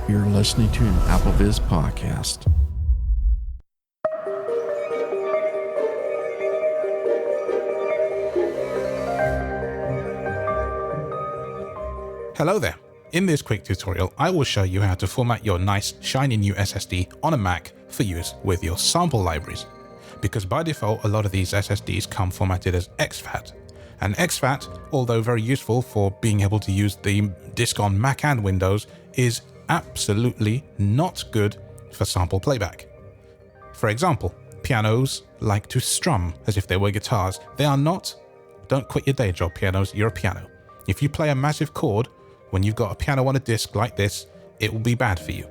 You're listening to an AppleVis podcast. Hello there. In this quick tutorial, I will show you how to format your nice shiny new SSD on a Mac for use with your sample libraries. Because by default, a lot of these SSDs come formatted as exFAT. And exFAT, although very useful for being able to use the disk on Mac and Windows, is absolutely not good for sample playback. For example, pianos like to strum as if they were guitars. They are not. Don't quit your day job, pianos. You're a piano. If you play a massive chord, when you've got a piano on a disc like this, it will be bad for you.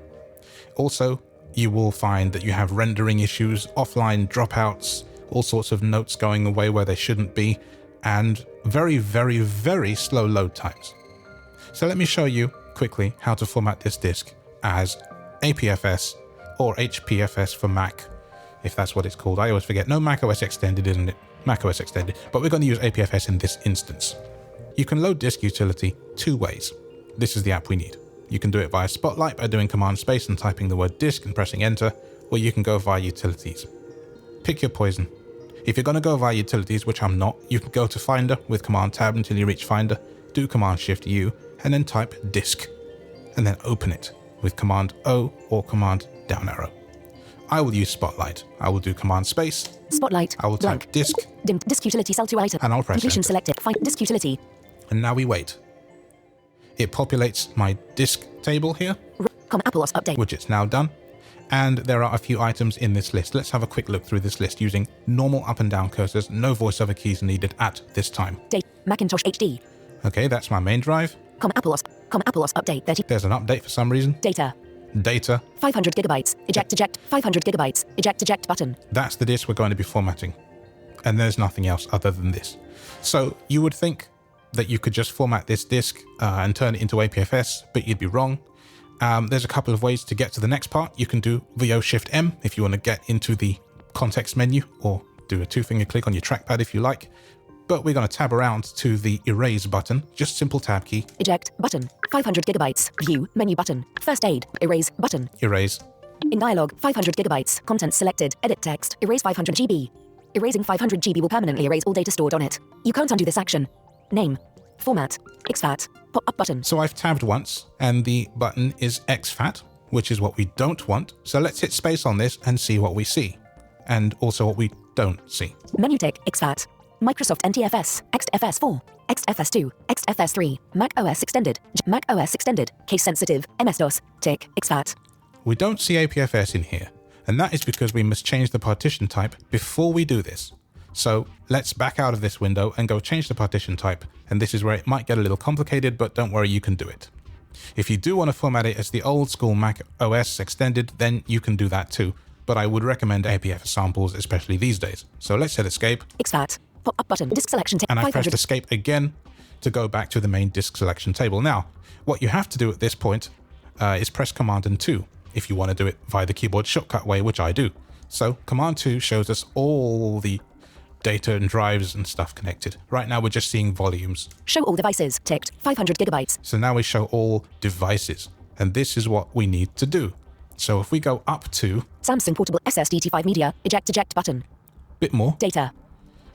Also, you will find that you have rendering issues, offline dropouts, all sorts of notes going away where they shouldn't be, and very, very, very slow load times. So let me show you quickly how to format this disk as APFS or HPFS for Mac, if that's what it's called. I always forget. No, macOS Extended, isn't it? macOS Extended, but we're going to use APFS in this instance. You can load disk utility two ways. This is the app we need. You can do it via Spotlight by doing Command Space and typing the word disk and pressing enter, or you can go via utilities. Pick your poison. If you're going to go via utilities, which I'm not, you can go to Finder with Command Tab until you reach Finder, do Command Shift U, and then type disk, and then open it with Command O or Command down arrow. I will use Spotlight. I will do Command Space. Spotlight. I will type disk. Dim disk utility cell to item. And I'll press Completion enter. selected. Find disk utility. And now we wait. It populates my disk table here, AppleOS update. which it's now done. And there are a few items in this list. Let's have a quick look through this list using normal up and down cursors. No voiceover keys needed at this time. Date. Macintosh HD. Okay, that's my main drive. AppleOS update 30. There's an update for some reason. Data. Data. 500 gigabytes. Eject. 500 gigabytes. Eject button. That's the disk we're going to be formatting. And there's nothing else other than this. So you would think that you could just format this disk and turn it into APFS, but you'd be wrong. There's a couple of ways to get to the next part. You can do VO-Shift-M if you want to get into the context menu, or do a two-finger click on your trackpad if you like. But we're going to tab around to the Erase button, just simple tab key. Eject button. 500 gigabytes. View menu button. First aid. Erase button. Erase. In dialog. 500 gigabytes. Content selected. Edit text. Erase 500 GB. Erasing 500 GB will permanently erase all data stored on it. You can't undo this action. Name. Format. exFAT. Pop-up button. So I've tabbed once, and the button is exFAT, which is what we don't want. So let's hit space on this and see what we see, and also what we don't see. Menu tick. exFAT. Microsoft NTFS. XFS4. XFS2. XFS3. macOS Extended. macOS Extended. Case sensitive. MS-DOS. Tick. exFAT. We don't see APFS in here, and that is because we must change the partition type before we do this. So let's back out of this window and go change the partition type, and this is where it might get a little complicated, but don't worry, you can do it. If you do want to format it as the old school Mac OS Extended, then you can do that too, but I would recommend APFS samples, especially these days. So let's hit escape. exFAT. Pop-up button. Disk selection. And I 500. pressed escape again to go back to the main disk selection table. Now, what you have to do at this point is press Command and 2 if you want to do it via the keyboard shortcut way, which I do. So Command 2 shows us all the data and drives and stuff connected. Right now we're just seeing volumes. Show all devices. Ticked. 500 gigabytes. So now we show all devices, and this is what we need to do. So if we go up to Samsung Portable SSD T5 Media. Eject button. bit more. Data.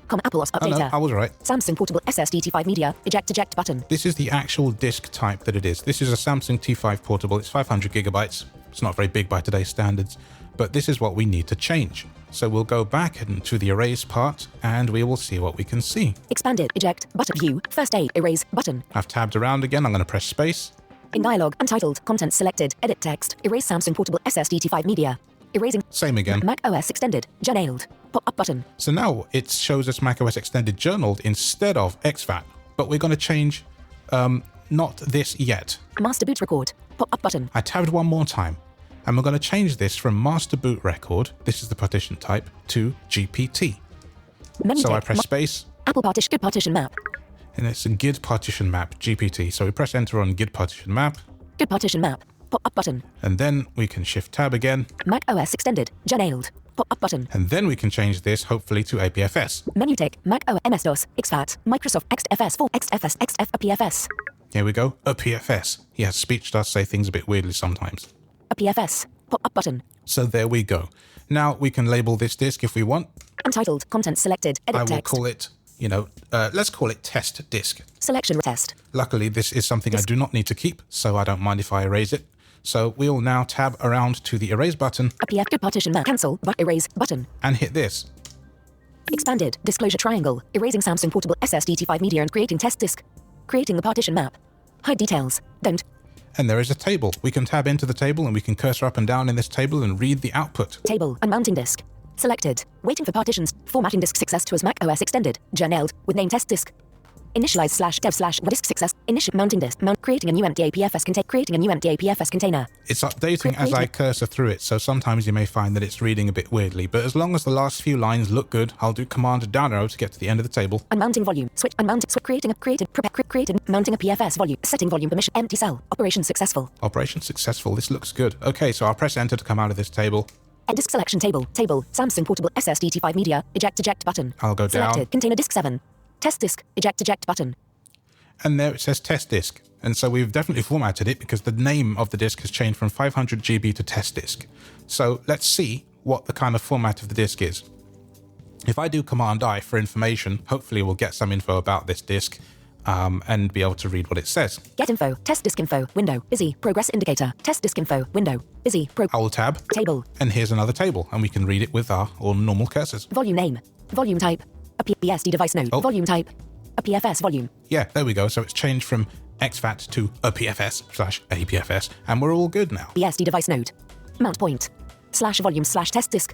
AppleOS Oh update. no, I was right. Samsung Portable SSD T5 Media. Eject button. This is the actual disk type that it is. This is a Samsung T5 Portable. It's 500 gigabytes. It's not very big by today's standards, but this is what we need to change. So we'll go back into the erase part, and we will see what we can see. Expanded. Eject button. View. First aid. Erase button. I've tabbed around again. I'm going to press space. In dialog. Untitled. Content selected. Edit text. Erase Samsung Portable SSD T5 Media. Erasing. Same again. macOS Extended. Journaled. Pop-up button. So now it shows us macOS Extended journaled instead of exFAT, but we're going to change not this yet. Master boot record. Pop-up button. I tabbed one more time, and we're going to change this from master boot record, this is the partition type, to GPT. Menu So I tick. press space, Apple partition. Good partition map. and it's a GID partition map, GPT. So we press enter on GID partition map, Good partition map. Pop-up button. and then we can shift tab again, macOS Extended. Journaled. Pop-up button. and then we can change this hopefully to APFS. Menu tick. macOS MS-DOS. exFAT. Microsoft XFS4. XFS. XFPFS. Here we go. APFS. Yes, speech does say things a bit weirdly sometimes. APFS. Pop-up button. So there we go. Now we can label this disk if we want. Untitled. Content selected. Edit I will text. call it, let's call it test disk. Selection test. Luckily, this is something I do not need to keep, so I don't mind if I erase it. So we'll now tab around to the erase button. APFS partition map. Cancel. But erase button. And hit this. Expanded. Disclosure triangle. Erasing Samsung portable SSD T5 media and creating test disk. Creating the partition map. Hide details. Don't. And there is a table. We can tab into the table and we can cursor up and down in this table and read the output. Table. Unmounting disk. Selected. Waiting for partitions. Formatting disk success to as macOS extended. Journaled. With name test disk. Initialize /dev/ disk success. Initial mounting disk. Creating a new empty APFS container. Creating a new empty APFS container. It's updating as I cursor through it, so sometimes you may find that it's reading a bit weirdly. But as long as the last few lines look good, I'll do Command down arrow to get to the end of the table. Unmounting volume. Switch. Unmounting. Switch. Created. Mounting a PFS volume. Setting volume permission. Empty cell. Operation successful. Operation successful. This looks good. Okay, so I'll press enter to come out of this table. Disk selection table. Table. Samsung portable SSD T5 media. Eject button. I'll go down. Selected. Container disk 7. Test disk. Eject button. And there it says test disk. And so we've definitely formatted it because the name of the disk has changed from 500 GB to test disk. So let's see what the kind of format of the disk is. If I do Command I for information, hopefully we'll get some info about this disk and be able to read what it says. Get info. Test disk info. Window. Busy. Progress indicator. Test disk info. Window. Busy. I will tab. Table. And here's another table, and we can read it with our normal cursors. Volume name. Volume type. A BSD device node. Oh. Volume type. A PFS volume. Yeah, there we go. So it's changed from exFAT to APFS/APFS, and we're all good now. BSD device node. Mount point. /volume/test disk.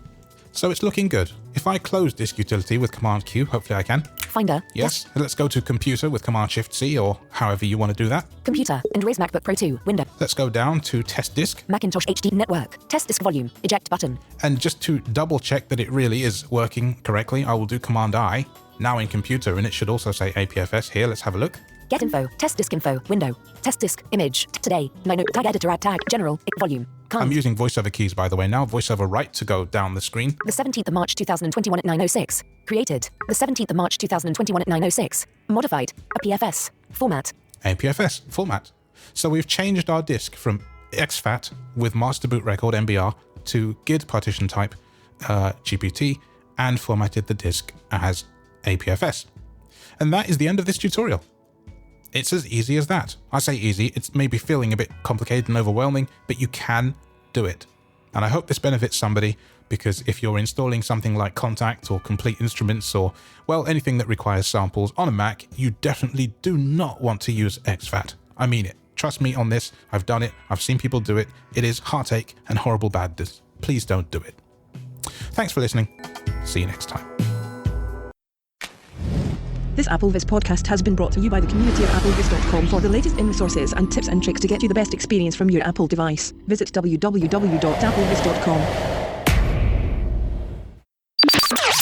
So it's looking good. If I close disk utility with Command Q, hopefully I can. Finder. Yes. Let's go to computer with Command Shift C, or however you want to do that. Computer. And raise MacBook Pro 2. Window. Let's go down to test disk. Macintosh HD network. Test disk volume. Eject button. And just to double check that it really is working correctly, I will do Command I. Now in computer, and it should also say APFS here. Let's have a look. Get info. Test disk info. Window. Test disk. Image. Today. Tag editor. Add tag. General. Volume. Can't. I'm using voiceover keys, by the way, now. Voiceover right to go down the screen. The 17th of March 2021 at 9:06. Created. The 17th of March 2021 at 9:06. Modified. APFS. Format. APFS. Format. So we've changed our disk from exFAT with master boot record MBR to GID partition type GPT and formatted the disk as APFS. And that is the end of this tutorial. It's as easy as that. I say easy, it's maybe feeling a bit complicated and overwhelming, but you can do it. And I hope this benefits somebody, because if you're installing something like Contact or Complete Instruments or, well, anything that requires samples on a Mac, you definitely do not want to use exFAT. I mean it. Trust me on this. I've done it. I've seen people do it. It is heartache and horrible badness. Please don't do it. Thanks for listening. See you next time. This AppleVis podcast has been brought to you by the community of applevis.com. For the latest in resources and tips and tricks to get you the best experience from your Apple device, visit www.applevis.com.